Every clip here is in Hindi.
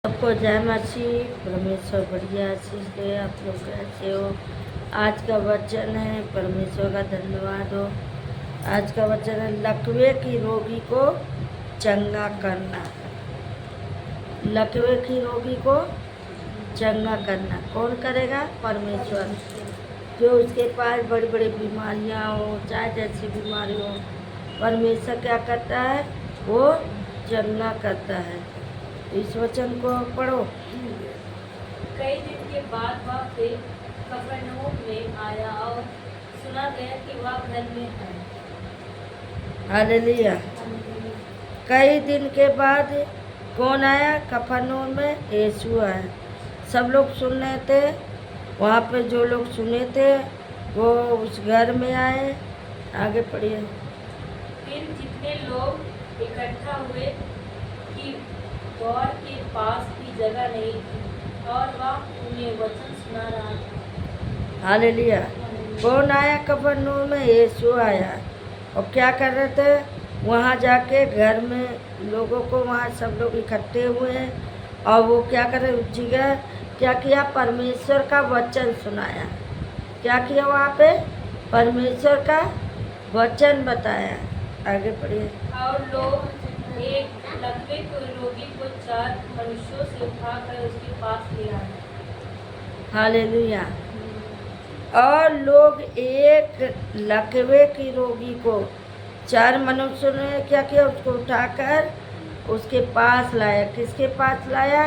सबको जय मसीह। परमेश्वर बढ़िया आशीष दे। आप लोग कैसे हो? आज का वचन है, परमेश्वर का धन्यवाद हो। आज का वचन है, लकवे की रोगी को चंगा करना। लकवे की रोगी को चंगा करना कौन करेगा? परमेश्वर। जो उसके पास बड़ी बड़ी बीमारियां हो, चाहे जैसी बीमारी हो, परमेश्वर क्या करता है? वो चंगा करता है। इस वचन को पढ़ो। कई दिन के बाद वह फिर कफरनहूम में आया और सुना गया कि वह घर में है। हालेलुया। कई दिन के बाद कौन आया? कफरनहूम में यीशु आया। सब लोग सुन रहे थे, वहाँ पे जो लोग सुने थे वो उस घर में आए। आगे पढ़िए। फिर जितने लोग इकट्ठा हुए कि द्वार के पास भी जगह नहीं थी और वह उन्हें वचन सुना रहा था। हालेलुया। कौन आया? कफरनहूम में यीशु आया। और क्या कर रहे थे? वहाँ जाके घर में लोगों को, वहाँ सब लोग इकट्ठे हुए हैं और वो क्या कर रहे? उस जगह क्या किया? परमेश्वर का वचन सुनाया। क्या किया वहाँ पे? परमेश्वर का वचन बताया। आगे पढ़िए। और लोग एक लकवे के रोगी को 4 मनुष्यों से उठाकर उसके पास ले आए। हालेलुया। और लोग एक लकवे की रोगी को 4 मनुष्यों ने क्या किया? उसको उठाकर उसके पास लाया। किसके पास लाया?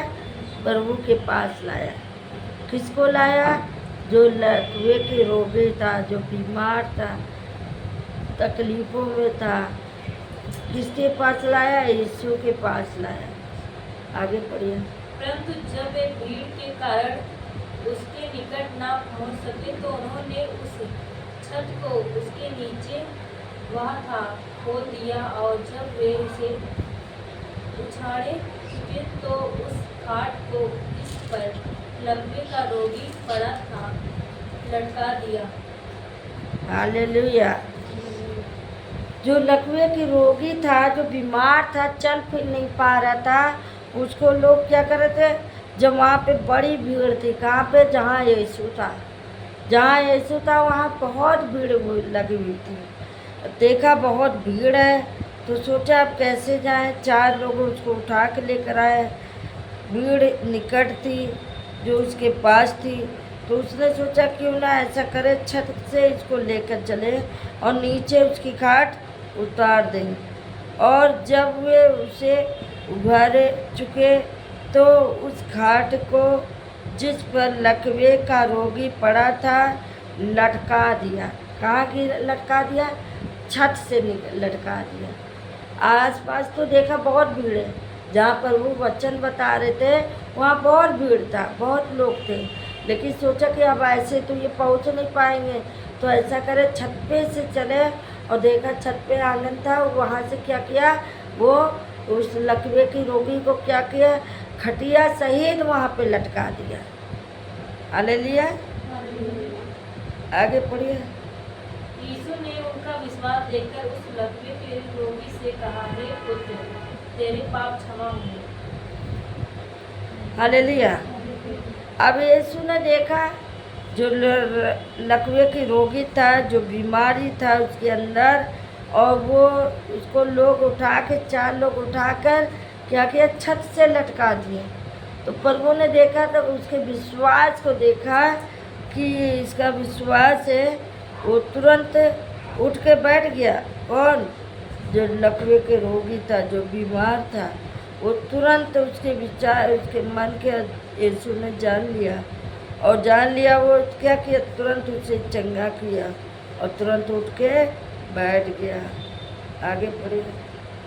प्रभु के पास लाया। किसको लाया? जो लकवे की रोगी था, जो बीमार था, तकलीफों में था। किसके पास लाया? यीशु के पास लाया। आगे पढ़िए। परंतु जब वे भीड़ के कारण उसके निकट ना पहुंच सके तो उन्होंने उस छत को उसके नीचे वह था खोल दिया और जब वे उसे उछाड़े चुके तो उस खाट को जिस पर लकवे का रोगी पड़ा था लटका दिया। हालेलुया। जो लकवे की रोगी था, जो बीमार था, चल फिर नहीं पा रहा था, उसको लोग क्या कर रहे थे? जब वहाँ पे बड़ी भीड़ थी, कहाँ पे? जहाँ यीशु था। जहाँ यीशु था वहाँ बहुत भीड़ लगी हुई थी। देखा बहुत भीड़ है तो सोचा अब कैसे जाएं। 4 लोग उसको उठा के लेकर आए। भीड़ निकट थी जो उसके पास थी, तो उसने सोचा क्यों ना ऐसा करे, छत से इसको लेकर चले और नीचे उसकी खाट उतार दें। और जब वे उसे उभार चुके तो उस खाट को जिस पर लकवे का रोगी पड़ा था लटका दिया। कहाँ की लटका दिया? छत से लटका दिया। आसपास तो देखा बहुत भीड़ है। जहाँ पर वो वचन बता रहे थे वहाँ बहुत भीड़ था, बहुत लोग थे। लेकिन सोचा कि अब ऐसे तो ये पहुँच नहीं पाएंगे, तो ऐसा करे छत पे से चले। और देखा छत पे आंगन था, वहाँ से क्या किया? वो उस लकवे की रोगी को क्या किया? खटिया सहित वहाँ पे लटका दिया। हालेलुया। आगे पढ़िए। यीशु ने उनका विश्वास देखकर उस लकवे के रोगी से कहा, हे पुत्र, तेरे पाप क्षमा हुए। हालेलुया। अब यीशु ने देखा जो लकवे की रोगी था, जो बीमारी था उसके अंदर, और वो उसको लोग उठा के 4 लोग उठाकर क्या किया? छत से लटका दिए। तो प्रभु ने देखा तब उसके विश्वास को देखा कि इसका विश्वास है। वो तुरंत उठ के बैठ गया। कौन? जो लकवे के रोगी था, जो बीमार था, वो तुरंत उसके विचार, उसके मन के यीशु ने जान लिया। और जान लिया वो क्या किया? तुरंत उसे चंगा किया और तुरंत उठ के बैठ गया। आगे पढ़िए।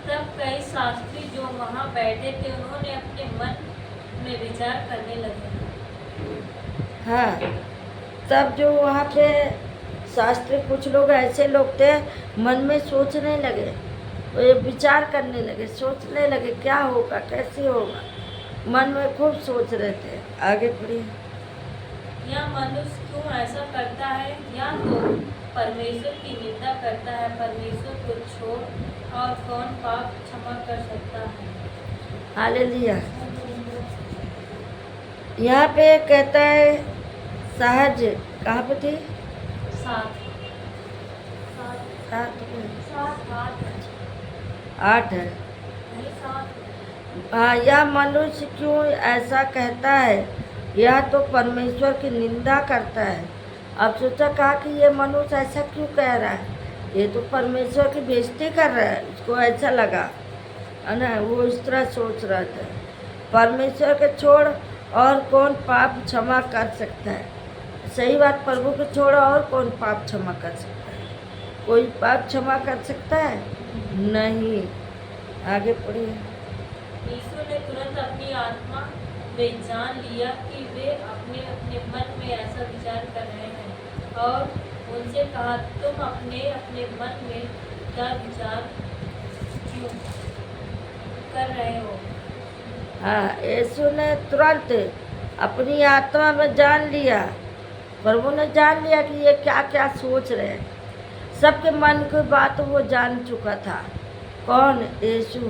तब कई शास्त्री जो वहाँ बैठे थे उन्होंने अपने मन में विचार करने लगे। हाँ, तब जो वहाँ पे शास्त्री, कुछ लोग ऐसे लोग थे, मन में सोचने लगे, वो विचार करने लगे, सोचने लगे क्या होगा, कैसे होगा। मन में खूब सोच रहे थे। आगे पढ़िए। यह मनुष्य क्यों ऐसा करता है? या तो परमेश्वर की निंदा करता है। परमेश्वर को छोड़ और कौन पाप क्षमा कर सकता है? हालेलुया। यहाँ पे कहता है सहज, कहाँ पे थी? सात सात सात पे, सात आठ 8 है। नहीं सात। हाँ, यह मनुष्य क्यों ऐसा कहता है, यह तो परमेश्वर की निंदा करता है। अब सोचा कहा कि ये मनुष्य ऐसा क्यों कह रहा है, ये तो परमेश्वर की बेइज्जती कर रहा है। उसको ऐसा लगा है ना, वो इस तरह सोच रहा था। परमेश्वर के छोड़ और कौन पाप क्षमा कर सकता है? सही बात, प्रभु के छोड़ और कौन पाप क्षमा कर सकता है? कोई पाप क्षमा कर सकता है? नहीं। आगे पढ़िए। यीशु ने तुरंत अपनी आत्मा में जान लिया कि वे अपने अपने मन में ऐसा विचार कर रहे हैं, और उनसे कहा, तुम अपने अपने मन में क्या विचार क्यों कर रहे हो? हाँ, यीशु ने तुरंत अपनी आत्मा में जान लिया, प्रभु ने जान लिया कि ये क्या क्या सोच रहे हैं। सबके मन की बात वो जान चुका था। कौन? यीशु।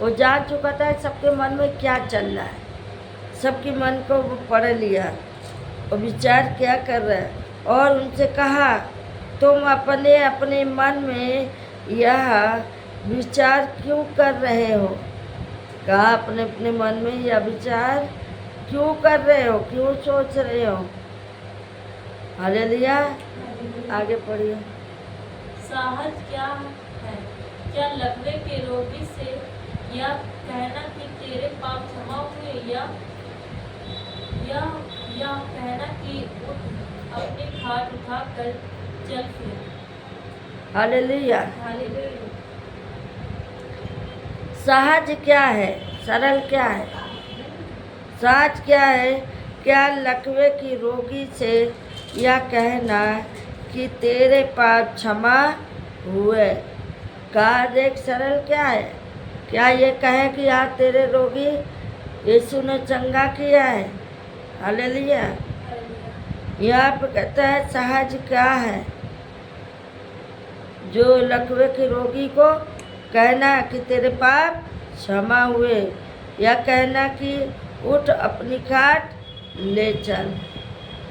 वो जान चुका था सबके मन में क्या चल रहा है, सबके मन को वो पढ़ लिया और विचार क्या कर रहा है। और उनसे कहा, तुम अपने अपने मन में यह विचार क्यों कर रहे हो? कहा, अपने अपने मन में यह विचार क्यों कर रहे हो, क्यों सोच रहे हो? हालेलुया। आगे पढ़िए। साहस क्या है? क्या लकवे के रोगी से यह कहना कि तेरे पाप क्षमा हुए, या कहना कि उठ अपनी खाट उठा कर चल फिर? हालेलुया। हालेलुया। सहज क्या है, सरल क्या है? सहज क्या है? क्या लकवे की रोगी से यह कहना कि तेरे पाप क्षमा हुए? का देख, सरल क्या है? क्या ये कहे कि यार तेरे रोगी यीशु ने चंगा किया है? हालेलुया। यहाँ पे कहता है सहज क्या है? जो लकवे के रोगी को कहना कि तेरे पाप क्षमा हुए, या कहना कि उठ अपनी खाट ले चल।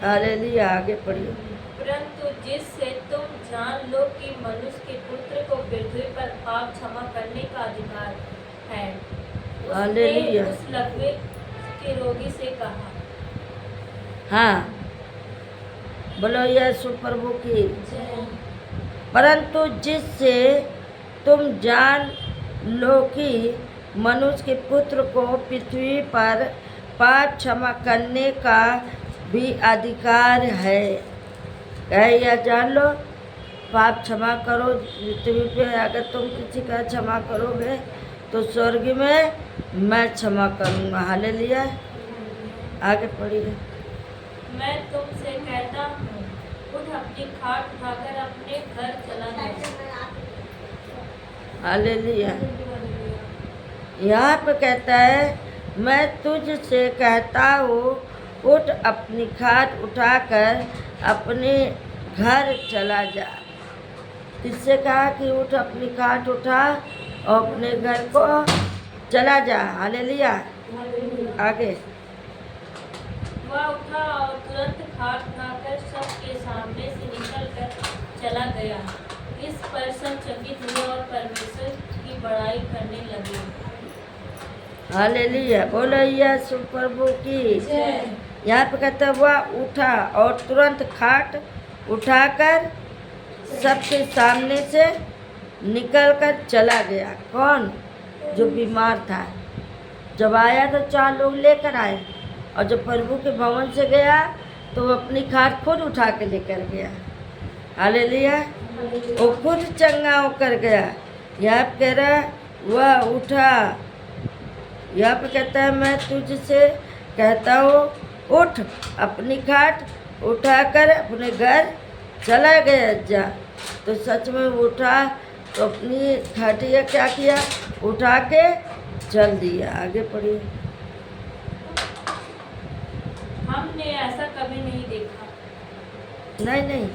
हालेलुया। आगे पढ़िए। परंतु जिससे तुम जान लो कि मनुष्य के पुत्र को पृथ्वी पर पाप क्षमा करने का अधिकार है, उसने हालेलुया। उस लकवे के रोगी से कहा। हाँ, बोलो यीशु प्रभु की। जय। परंतु जिससे तुम जान लो कि मनुष्य के पुत्र को पृथ्वी पर पाप क्षमा करने का भी अधिकार है। कहे यह जान लो, पाप क्षमा करो पृथ्वी पे। अगर तुम किसी का क्षमा करोगे तो स्वर्ग में मैं क्षमा करूँगा। हालेलुया। आगे पढ़िए। मैं तुमसे कहता हूँ, उठ अपनी खाट उठाकर अपने घर चला जा। हालेलुया। यहाँ पे कहता है, मैं तुझसे कहता हूँ, उठ अपनी खाट उठाकर अपने घर चला जा। इससे कहा कि उठ अपनी खाट उठा और अपने घर को चला जा। हालेलुया। आगे। वह उठा और तुरंत खाट उठाकर सबके सामने से निकलकर चला गया। इस पर सब चकित हुए और परमेश्वर की बड़ाई करने लगे। हालेलुया। बोलो यीशु प्रभु की। जय। यहाँ पे कहता हुआ उठा और तुरंत खाट उठाकर सबके सामने से निकलकर चला गया। कौन? जो बीमार था। जब आया तो 4 लोग लेकर आए, और जब प्रभु के भवन से गया तो वो अपनी खाट खुद उठा के लेकर गया। हालेलुया। वो खुद चंगा होकर गया। यहाँ पे कह रहा वह उठा। यहाँ पे कहता है, मैं तुझसे कहता हूँ, उठ अपनी खाट उठाकर अपने घर चला गया जा। तो सच में उठा तो अपनी खाटिया क्या किया, उठा के चल दिया। आगे पढ़िए। हमने ऐसा कभी नहीं देखा। नहीं,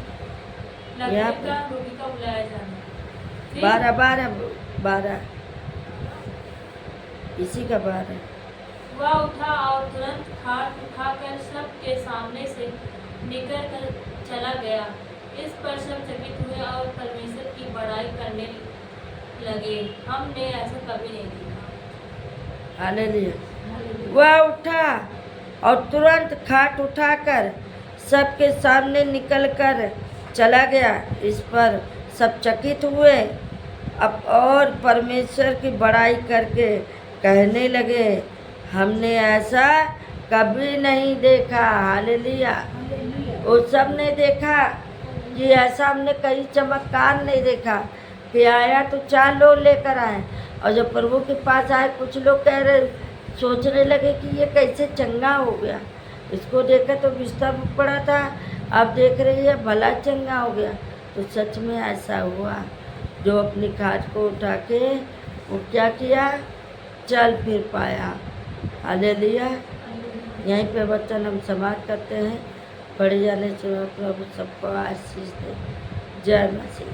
लकवे यहाँ का रोगी का बुलाया जाना। फिर 12 इसी का 12। वह उठा और तुरंत खाट उठाकर सबके सामने से निकल कर चला गया। इस पर सब चकित हुए और परमेश्वर की बड़ाई करने लगे, हमने ऐसा कभी नहीं देखा। हालेलुया। वह उठा और तुरंत खाट उठाकर सबके सामने निकल कर चला गया। इस पर सब चकित हुए अब और परमेश्वर की बड़ाई करके कहने लगे, हमने ऐसा कभी नहीं देखा। हालेलुया। वो सब ने देखा कि ऐसा हमने कई चमत्कार नहीं देखा कि आया तो 4 लोग लेकर आए, और जब प्रभु के पास आए कुछ लोग कह रहे सोचने लगे कि ये कैसे चंगा हो गया। इसको देखा तो बिस्तर पर पड़ा था, अब देख रही है भला चंगा हो गया। तो सच में ऐसा हुआ। जो अपनी खाट को उठा के वो क्या किया, चल फिर पाया। हालेलुया। यहीं पे वचन हम समाप्त करते हैं। पढ़े जाने से प्रभु सबको आशीष दे। जय मसीह।